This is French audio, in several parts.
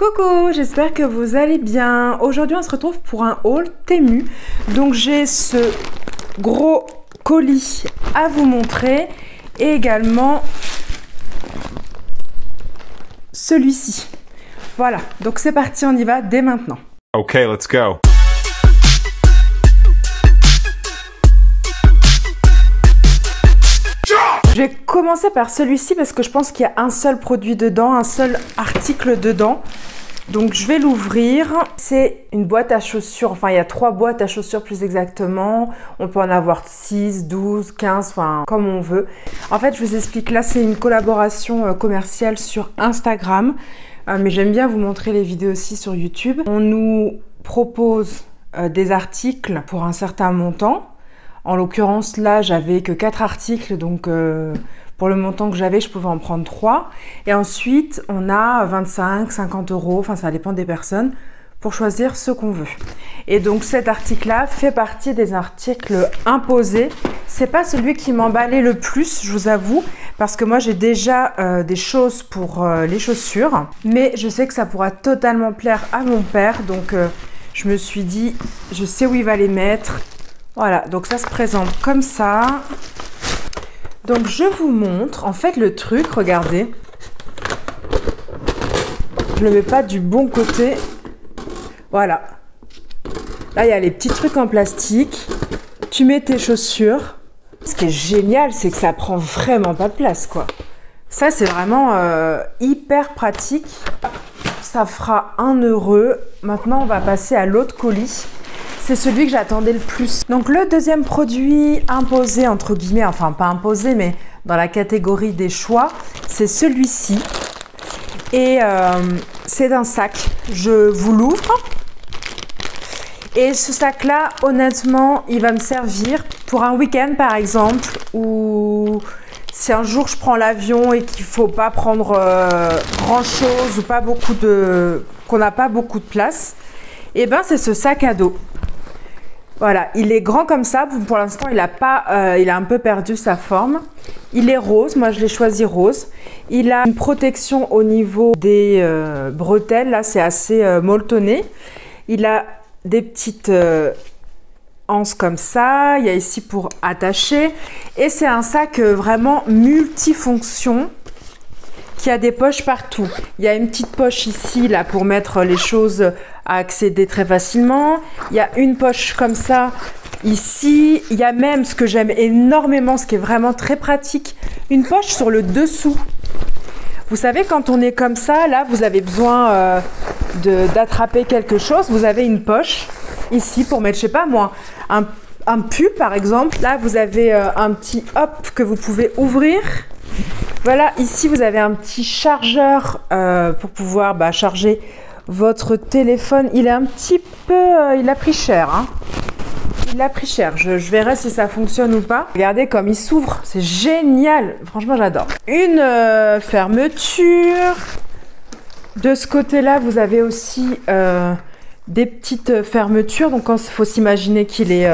Coucou, j'espère que vous allez bien. Aujourd'hui on se retrouve pour un haul Temu. Donc j'ai ce gros colis à vous montrer et également celui-ci. Voilà, donc c'est parti, on y va dès maintenant. Ok, let's go. Je vais commencer par celui-ci parce que je pense qu'il y a un seul produit dedans, un seul article dedans. Donc je vais l'ouvrir. C'est une boîte à chaussures, enfin il y a 3 boîtes à chaussures plus exactement. On peut en avoir 6, 12, 15, enfin comme on veut. En fait je vous explique, là c'est une collaboration commerciale sur Instagram. Mais j'aime bien vous montrer les vidéos aussi sur YouTube. On nous propose des articles pour un certain montant. En l'occurrence, là, j'avais que 4 articles, donc pour le montant que j'avais, je pouvais en prendre 3. Et ensuite, on a 25, 50 €, enfin ça dépend des personnes, pour choisir ce qu'on veut. Et donc cet article-là fait partie des articles imposés. C'est pas celui qui m'emballait le plus, je vous avoue, parce que moi j'ai déjà des choses pour les chaussures. Mais je sais que ça pourra totalement plaire à mon père, donc je me suis dit, je sais où il va les mettre. Voilà, donc ça se présente comme ça. Donc je vous montre, en fait le truc, regardez. Je le mets pas du bon côté. Voilà. Là, il y a les petits trucs en plastique. Tu mets tes chaussures. Ce qui est génial, c'est que ça prend vraiment pas de place, quoi. Ça, c'est vraiment hyper pratique. Ça fera 1 €. Maintenant, on va passer à l'autre colis. C'est celui que j'attendais le plus. Donc le deuxième produit imposé, entre guillemets, enfin pas imposé, mais dans la catégorie des choix, c'est celui-ci. Et c'est un sac. Je vous l'ouvre. Et ce sac-là, honnêtement, il va me servir pour un week-end, par exemple, ou si un jour je prends l'avion et qu'il ne faut pas prendre grand-chose ou pas beaucoup de... qu'on n'a pas beaucoup de place, et ben c'est ce sac à dos. Voilà, il est grand comme ça. Pour l'instant, il a un peu perdu sa forme. Il est rose. Moi, je l'ai choisi rose. Il a une protection au niveau des bretelles. Là, c'est assez molletonné. Il a des petites anses comme ça. Il y a ici pour attacher. Et c'est un sac vraiment multifonction qui a des poches partout. Il y a une petite poche ici là pour mettre les choses à accéder très facilement. Il y a une poche comme ça ici. Il y a même, ce que j'aime énormément, ce qui est vraiment très pratique, une poche sur le dessous. Vous savez, quand on est comme ça, là vous avez besoin d'attraper quelque chose, vous avez une poche ici pour mettre, je sais pas moi, un pull par exemple. Là vous avez un petit hop que vous pouvez ouvrir. Voilà, ici vous avez un petit chargeur pour pouvoir charger votre téléphone. Il est un petit peu... il a pris cher, hein. Il a pris cher. Je verrai si ça fonctionne ou pas. Regardez comme il s'ouvre. C'est génial. Franchement, j'adore. Une fermeture. De ce côté-là, vous avez aussi des petites fermetures. Donc, il faut s'imaginer qu'il est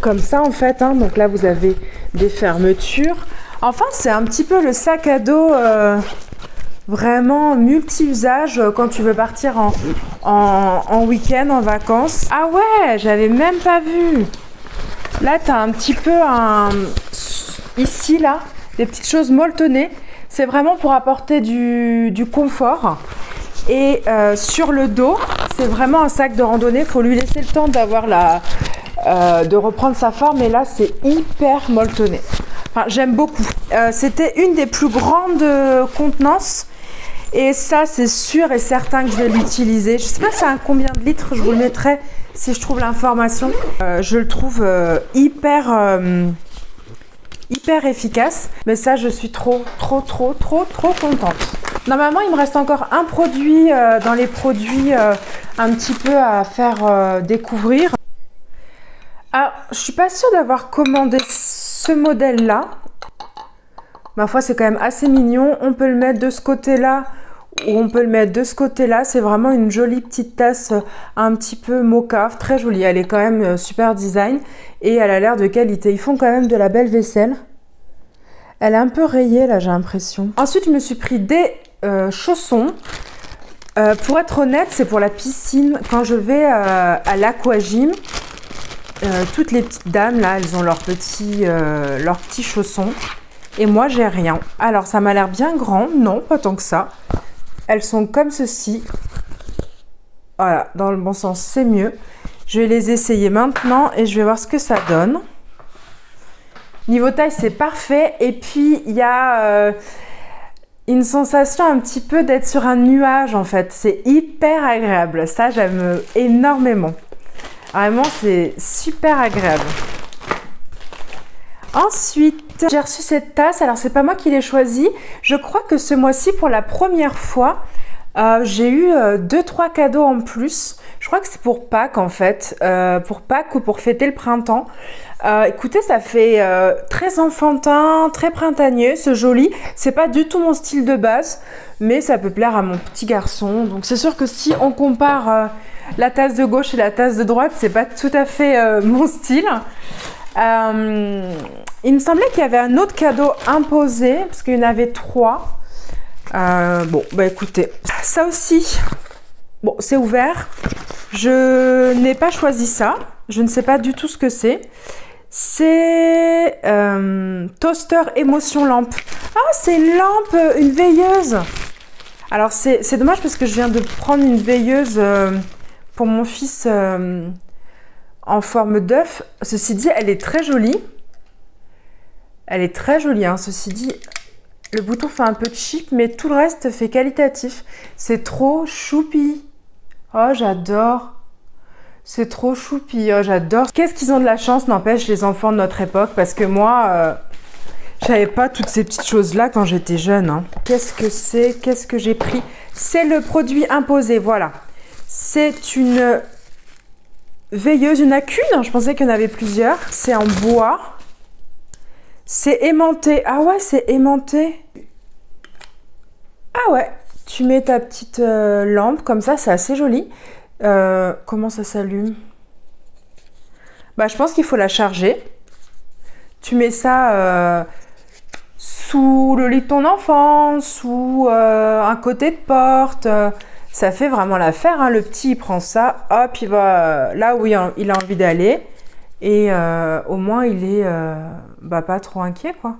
comme ça, en fait, hein. Donc là, vous avez des fermetures. Enfin, c'est un petit peu le sac à dos vraiment multi-usage quand tu veux partir en week-end, en vacances. Ah ouais, j'avais même pas vu. Là, tu as un petit peu ici, là, des petites choses molletonnées. C'est vraiment pour apporter du confort. Et sur le dos, c'est vraiment un sac de randonnée. Il faut lui laisser le temps d'avoir de reprendre sa forme. Et là, c'est hyper molletonné. Enfin, j'aime beaucoup. C'était une des plus grandes contenances. Et ça, c'est sûr et certain que je vais l'utiliser. Je ne sais pas c'est à combien de litres, je vous le mettrai si je trouve l'information. Je le trouve hyper efficace. Mais ça, je suis trop contente. Normalement, il me reste encore un produit dans les produits un petit peu à faire découvrir. Alors, je suis pas sûre d'avoir commandé ce modèle-là. Ma foi, c'est quand même assez mignon. On peut le mettre de ce côté-là ou on peut le mettre de ce côté-là. C'est vraiment une jolie petite tasse un petit peu mocha, très jolie. Elle est quand même super design et elle a l'air de qualité. Ils font quand même de la belle vaisselle. Elle est un peu rayée là, j'ai l'impression. Ensuite, je me suis pris des chaussons. Pour être honnête, c'est pour la piscine. Quand je vais à l'aquagym, toutes les petites dames, là, elles ont leurs petits chaussons. Et moi, j'ai rien. Alors, ça m'a l'air bien grand. Non, pas tant que ça. Elles sont comme ceci. Voilà, dans le bon sens, c'est mieux. Je vais les essayer maintenant et je vais voir ce que ça donne. Niveau taille, c'est parfait. Et puis, il y a une sensation un petit peu d'être sur un nuage, en fait. C'est hyper agréable. Ça, j'aime énormément. Vraiment, c'est super agréable. Ensuite, j'ai reçu cette tasse. Alors, c'est pas moi qui l'ai choisie. Je crois que ce mois-ci, pour la première fois, j'ai eu 2-3 cadeaux en plus. Je crois que c'est pour Pâques, en fait. Pour Pâques ou pour fêter le printemps. Écoutez, ça fait très enfantin, très printanier, c'est joli. C'est pas du tout mon style de base, mais ça peut plaire à mon petit garçon. Donc, c'est sûr que si on compare la tasse de gauche et la tasse de droite, c'est pas tout à fait mon style. Il me semblait qu'il y avait un autre cadeau imposé, parce qu'il y en avait 3. Bon, bah écoutez, ça aussi, bon, c'est ouvert. Je n'ai pas choisi ça. Je ne sais pas du tout ce que c'est. C'est Toaster Émotion Lampe. Ah, c'est une lampe, une veilleuse. Alors, c'est dommage parce que je viens de prendre une veilleuse pour mon fils en forme d'œuf. Ceci dit, elle est très jolie. Elle est très jolie, hein. Ceci dit, le bouton fait un peu cheap, mais tout le reste fait qualitatif. C'est trop choupi. Oh, j'adore. C'est trop choupi. Oh, j'adore. Qu'est-ce qu'ils ont de la chance, n'empêche, les enfants de notre époque, parce que moi, j'avais pas toutes ces petites choses-là quand j'étais jeune, hein. Qu'est-ce que c'est? Qu'est-ce que j'ai pris? C'est le produit imposé, voilà. C'est une veilleuse, il n'y en a qu'une. Je pensais qu'il y en avait plusieurs. C'est en bois. C'est aimanté. Ah ouais, c'est aimanté. Ah ouais. Tu mets ta petite lampe comme ça, c'est assez joli. Comment ça s'allume? Bah, je pense qu'il faut la charger. Tu mets ça sous le lit de ton enfant, sous un côté de porte. Ça fait vraiment l'affaire, hein. Le petit, il prend ça, hop, il va là où il a envie d'aller. Et au moins, il est bah, pas trop inquiet, quoi.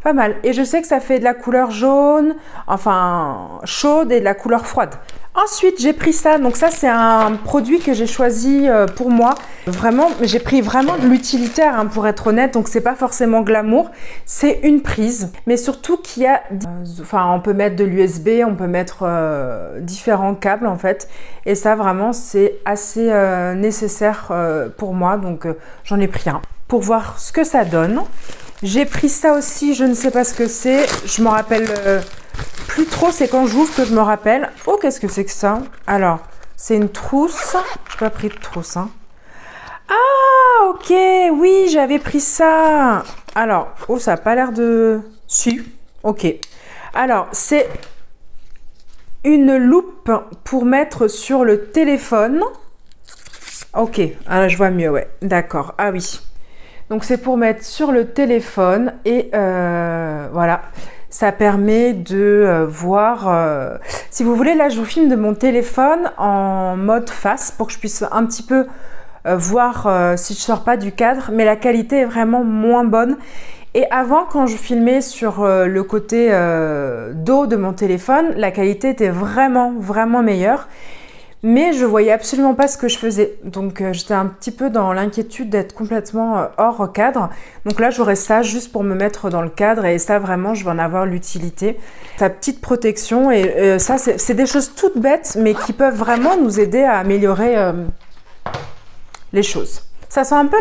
Pas mal. Et je sais que ça fait de la couleur jaune, enfin chaude, et de la couleur froide. Ensuite, j'ai pris ça. Donc ça, c'est un produit que j'ai choisi pour moi. Vraiment, j'ai pris vraiment de l'utilitaire, hein, pour être honnête. Donc, c'est pas forcément glamour. C'est une prise. Mais surtout qu'il y a... Enfin, on peut mettre de l'USB, on peut mettre différents câbles, en fait. Et ça, vraiment, c'est assez nécessaire pour moi. Donc, j'en ai pris un pour voir ce que ça donne. J'ai pris ça aussi, je ne sais pas ce que c'est. Je m'en rappelle plus trop, c'est quand j'ouvre que je me rappelle. Oh, qu'est-ce que c'est que ça? Alors, c'est une trousse. Je n'ai pas pris de trousse, hein. Ah, ok, oui, j'avais pris ça. Alors, oh, ça n'a pas l'air de... Si, ok. Alors, c'est une loupe pour mettre sur le téléphone. Ok, alors je vois mieux, ouais. D'accord, ah oui. Donc, c'est pour mettre sur le téléphone et voilà, ça permet de voir... si vous voulez, là, je vous filme de mon téléphone en mode face pour que je puisse un petit peu voir si je sors pas du cadre, mais la qualité est vraiment moins bonne. Et avant, quand je filmais sur le côté dos de mon téléphone, la qualité était vraiment, vraiment meilleure. Mais je voyais absolument pas ce que je faisais. Donc j'étais un petit peu dans l'inquiétude d'être complètement hors cadre. Donc là, j'aurais ça juste pour me mettre dans le cadre. Et ça, vraiment, je vais en avoir l'utilité. Sa petite protection. Et ça, c'est des choses toutes bêtes, mais qui peuvent vraiment nous aider à améliorer les choses. Ça sent un peu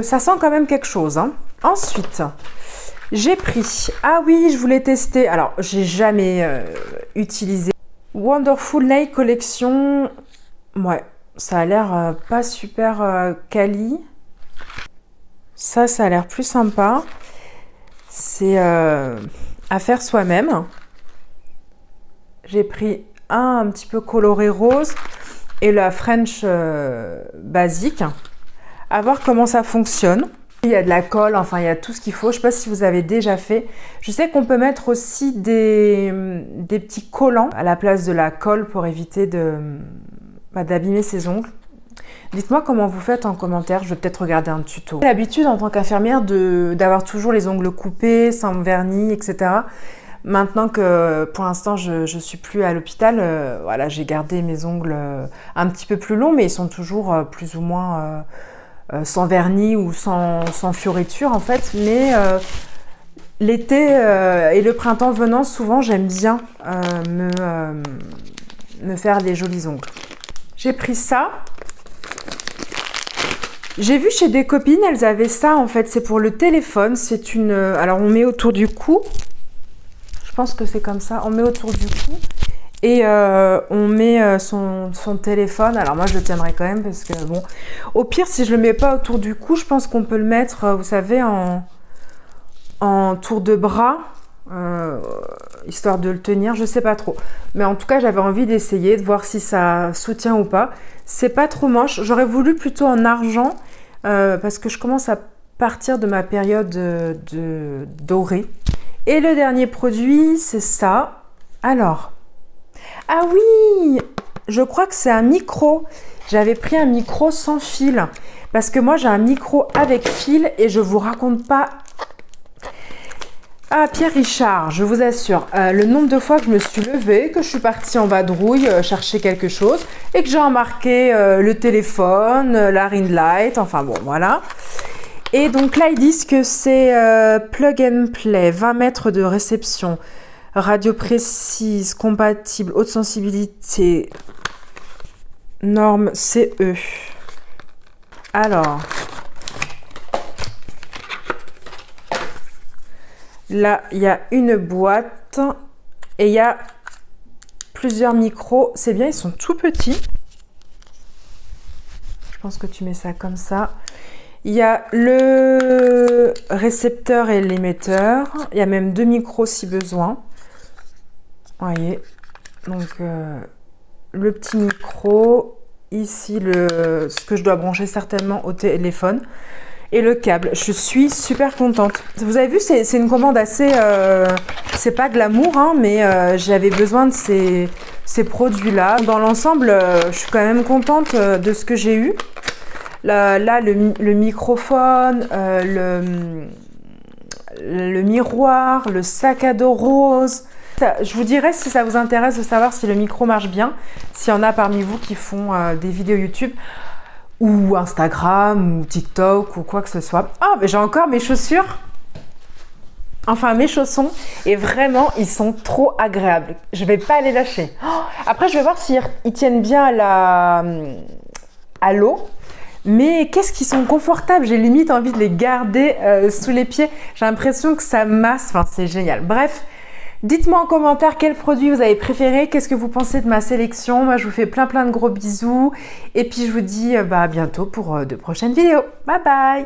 ça sent quand même quelque chose, hein. Ensuite, j'ai pris... Ah oui, je voulais tester. Alors, j'ai jamais utilisé. Wonderful Nail Collection, ouais, ça a l'air pas super quali. Ça a l'air plus sympa. C'est à faire soi-même. J'ai pris un petit peu coloré rose et la French basique. À voir comment ça fonctionne. Il y a de la colle, enfin il y a tout ce qu'il faut. Je ne sais pas si vous avez déjà fait. Je sais qu'on peut mettre aussi des petits collants à la place de la colle pour éviter d'abîmer ses ongles. Dites-moi comment vous faites en commentaire, je vais peut-être regarder un tuto. J'ai l'habitude en tant qu'infirmière d'avoir toujours les ongles coupés, sans vernis, etc. Maintenant que pour l'instant je suis plus à l'hôpital, voilà, j'ai gardé mes ongles un petit peu plus longs, mais ils sont toujours plus ou moins sans vernis ou sans fioriture en fait. Mais l'été et le printemps venant, souvent j'aime bien me faire des jolis ongles. J'ai pris ça. J'ai vu chez des copines, elles avaient ça en fait, c'est pour le téléphone, c'est une... Alors on met autour du cou, je pense que c'est comme ça, on met autour du cou et on met son téléphone, alors moi je le tiendrai quand même parce que bon, au pire si je le mets pas autour du cou, je pense qu'on peut le mettre, vous savez, en tour de bras, histoire de le tenir, je sais pas trop. Mais en tout cas j'avais envie d'essayer, de voir si ça soutient ou pas. C'est pas trop moche, j'aurais voulu plutôt en argent parce que je commence à partir de ma période dorée. Et le dernier produit c'est ça. Alors, ah oui, je crois que c'est un micro. J'avais pris un micro sans fil parce que moi j'ai un micro avec fil et je vous raconte pas. Ah, Pierre Richard, je vous assure, le nombre de fois que je me suis levée, que je suis partie en vadrouille chercher quelque chose et que j'ai remarqué le téléphone, la ring light, enfin bon, voilà. Et donc là, ils disent que c'est plug and play, 20 mètres de réception, radio précise, compatible, haute sensibilité, norme CE. Alors... Là, il y a une boîte et il y a plusieurs micros. C'est bien, ils sont tout petits. Je pense que tu mets ça comme ça. Il y a le récepteur et l'émetteur. Il y a même 2 micros si besoin. Vous voyez. Donc, le petit micro. Ici, ce que je dois brancher certainement au téléphone. Et le câble, je suis super contente. Vous avez vu, c'est une commande assez... c'est pas glamour, hein, mais j'avais besoin de ces produits-là. Dans l'ensemble, je suis quand même contente de ce que j'ai eu. Là, le microphone, le miroir, le sac à dos rose. Je vous dirai si ça vous intéresse de savoir si le micro marche bien, s'il y en a parmi vous qui font des vidéos YouTube, ou Instagram, ou TikTok, ou quoi que ce soit. Ah, mais j'ai encore mes chaussures, enfin mes chaussons, et vraiment, ils sont trop agréables. Je vais pas les lâcher. Oh, après, je vais voir s'ils tiennent bien à l'eau. Mais qu'est-ce qu'ils sont confortables. J'ai limite envie de les garder sous les pieds. J'ai l'impression que ça masse. Enfin, c'est génial. Bref. Dites-moi en commentaire quel produit vous avez préféré, qu'est-ce que vous pensez de ma sélection. Moi, je vous fais plein de gros bisous. Et puis, je vous dis à bientôt pour de prochaines vidéos. Bye bye!